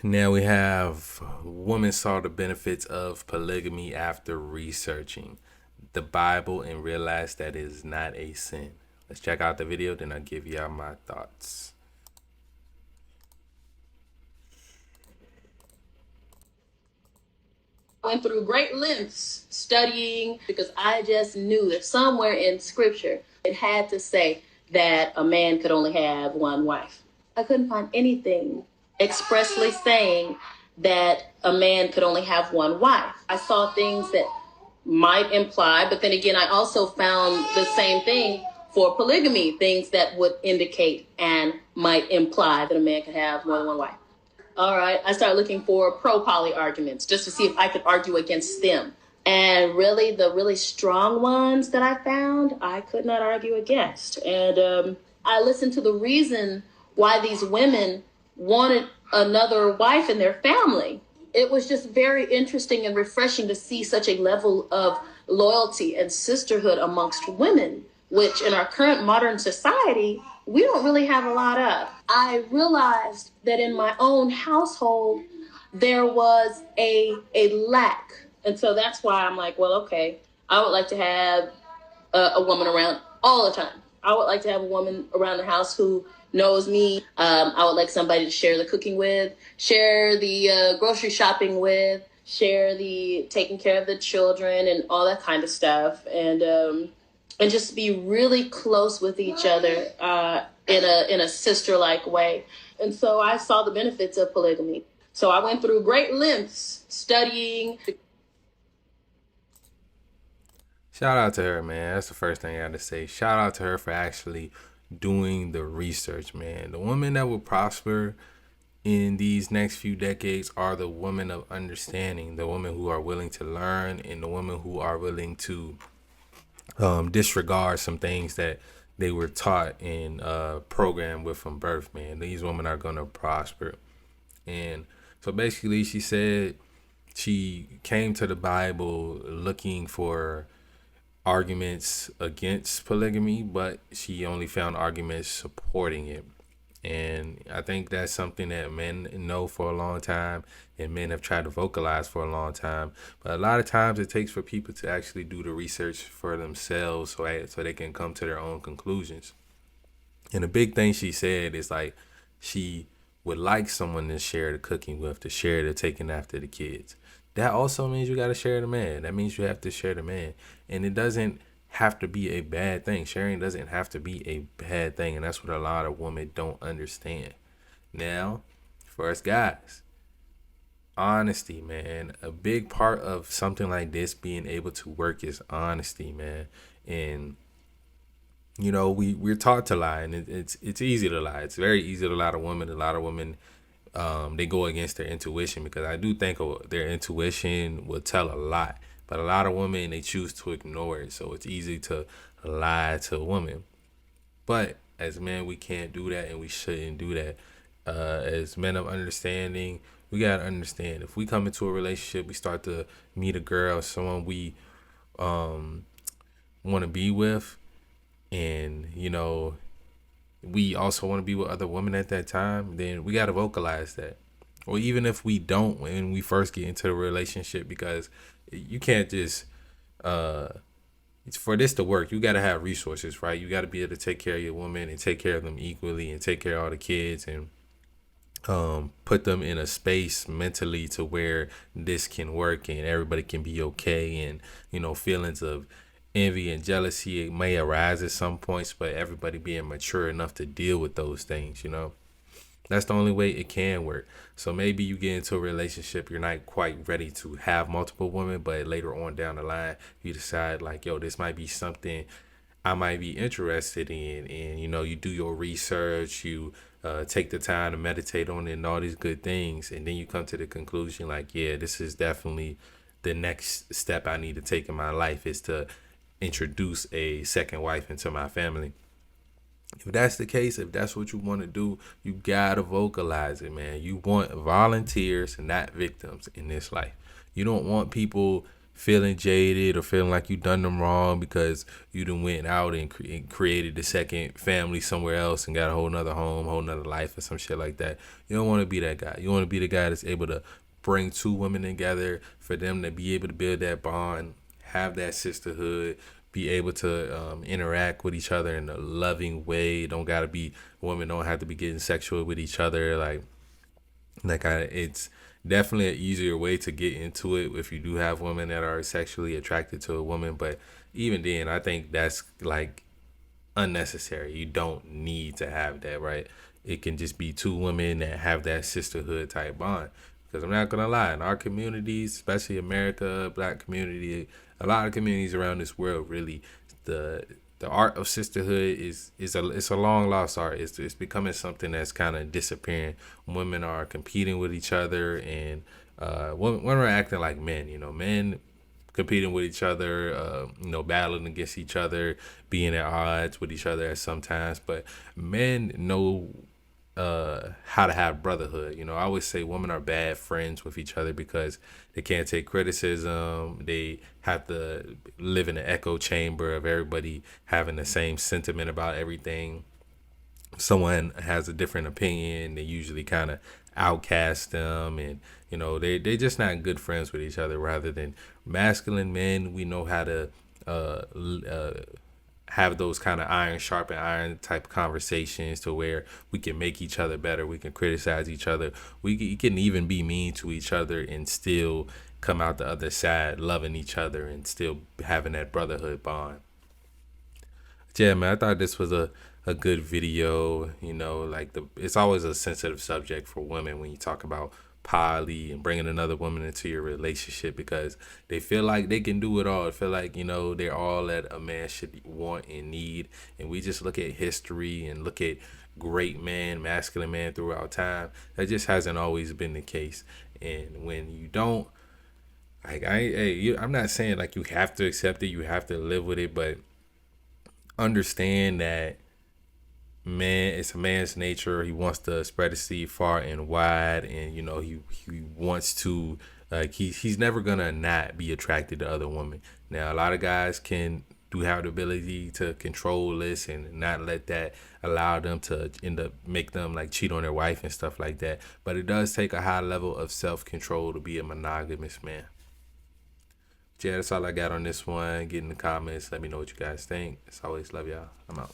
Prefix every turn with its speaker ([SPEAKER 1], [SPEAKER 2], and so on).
[SPEAKER 1] Now we have women saw the benefits of polygamy after researching the Bible and realized that it is not a sin. Let's check out the video, then I'll give y'all my thoughts.
[SPEAKER 2] Went through great lengths studying because I just knew that somewhere in scripture it had to say that a man could only have one wife. I couldn't find anything expressly saying that a man could only have one wife. I saw things that might imply, but then again, I also found the same thing for polygamy, things that would indicate and might imply that a man could have more than one wife. All right, I started looking for pro-poly arguments just to see if I could argue against them. And really, the really strong ones that I found, I could not argue against. And I listened to the reason why these women wanted another wife in their family. It was just very interesting and refreshing to see such a level of loyalty and sisterhood amongst women, which in our current modern society, we don't really have a lot of. I realized that in my own household, there was a lack. And so that's why I'm like, well, okay, I would like to have a woman around all the time. I would like to have a woman around the house who knows me. I would like somebody to share the cooking with, share the grocery shopping with, share the taking care of the children and all that kind of stuff. And just be really close with each other in a sister-like way. And so I saw the benefits of polygamy. So I went through great lengths studying.
[SPEAKER 1] Shout out to her, man. That's the first thing I got to say. Shout out to her for actually doing the research, man. The women that will prosper in these next few decades are the women of understanding, the women who are willing to learn, and the women who are willing to disregard some things that they were taught and programmed with from birth, man. These women are going to prosper. And so basically she said she came to the Bible looking for arguments against polygamy, but she only found arguments supporting it. And I think that's something that men know for a long time and men have tried to vocalize for a long time. But a lot of times it takes for people to actually do the research for themselves so they can come to their own conclusions. And the big thing she said is like she would like someone to share the cooking with, to share the taking after the kids. That also means you got to share the man. That means you have to share the man. And it doesn't have to be a bad thing. Sharing doesn't have to be a bad thing. And that's what a lot of women don't understand. Now, for us guys, honesty, man. A big part of something like this being able to work is honesty, man. And you know, we're taught to lie, and it's easy to lie. It's very easy to lie to women. A lot of women, they go against their intuition, because I do think their intuition will tell a lot. But a lot of women, they choose to ignore it. So it's easy to lie to a woman. But as men, we can't do that, and we shouldn't do that. As men of understanding, we gotta understand, if we come into a relationship, we start to meet a girl, someone we want to be with, and you know, we also want to be with other women at that time, then we got to vocalize that. Or even if we don't when we first get into a relationship, because you can't just it's for this to work, you got to have resources, right? You got to be able to take care of your woman and take care of them equally and take care of all the kids, and put them in a space mentally to where this can work and everybody can be okay. And you know, feelings of envy and jealousy, it may arise at some points, but everybody being mature enough to deal with those things, you know. That's the only way it can work. So maybe you get into a relationship, you're not quite ready to have multiple women, but later on down the line, you decide like, yo, this might be something I might be interested in. And, you know, you do your research, you take the time to meditate on it and all these good things. And then you come to the conclusion like, yeah, this is definitely the next step I need to take in my life, is to introduce a second wife into my family. If that's the case, if that's what you want to do, you gotta vocalize it, man. You want volunteers, not victims in this life. You don't want people feeling jaded or feeling like you done them wrong because you done went out and created the second family somewhere else and got a whole nother home, whole nother life or some shit like that. You don't want to be that guy. You want to be the guy that's able to bring two women together, for them to be able to build that bond, have that sisterhood, be able to interact with each other in a loving way. Don't gotta be, women don't have to be getting sexual with each other. It's definitely an easier way to get into it if you do have women that are sexually attracted to a woman. But even then, I think that's like unnecessary. You don't need to have that, right? It can just be two women that have that sisterhood type bond. Because I'm not gonna lie, in our communities, especially America, Black community, a lot of communities around this world, really, the the art of sisterhood it's a long lost art. It's becoming something that's kind of disappearing. Women are competing with each other, and women are acting like men. Men competing with each other, battling against each other, being at odds with each other at sometimes. But men know how to have brotherhood. I always say women are bad friends with each other because they can't take criticism. They have to live in an echo chamber of everybody having the same sentiment about everything. If someone has a different opinion, they usually kind of outcast them, and they just not good friends with each other. Rather than masculine men, we know how to have those kind of iron sharpen iron type conversations to where we can make each other better. We can criticize each other. We can even be mean to each other and still come out the other side loving each other and still having that brotherhood bond. Yeah, man, I thought this was a good video. It's always a sensitive subject for women when you talk about poly and bringing another woman into your relationship, because they feel like they can do it all. They feel like, they're all that a man should want and need. And we just look at history and look at great men, masculine men throughout time. That just hasn't always been the case. And when you don't, I'm not saying like you have to accept it, you have to live with it, but understand that man, it's a man's nature. He wants to spread his seed far and wide, and he wants to, like, he's never gonna not be attracted to other women. Now, a lot of guys can do have the ability to control this and not let that allow them to end up make them like cheat on their wife and stuff like that. But it does take a high level of self control to be a monogamous man. Yeah, that's all I got on this one. Get in the comments. Let me know what you guys think. As always, love y'all. I'm out.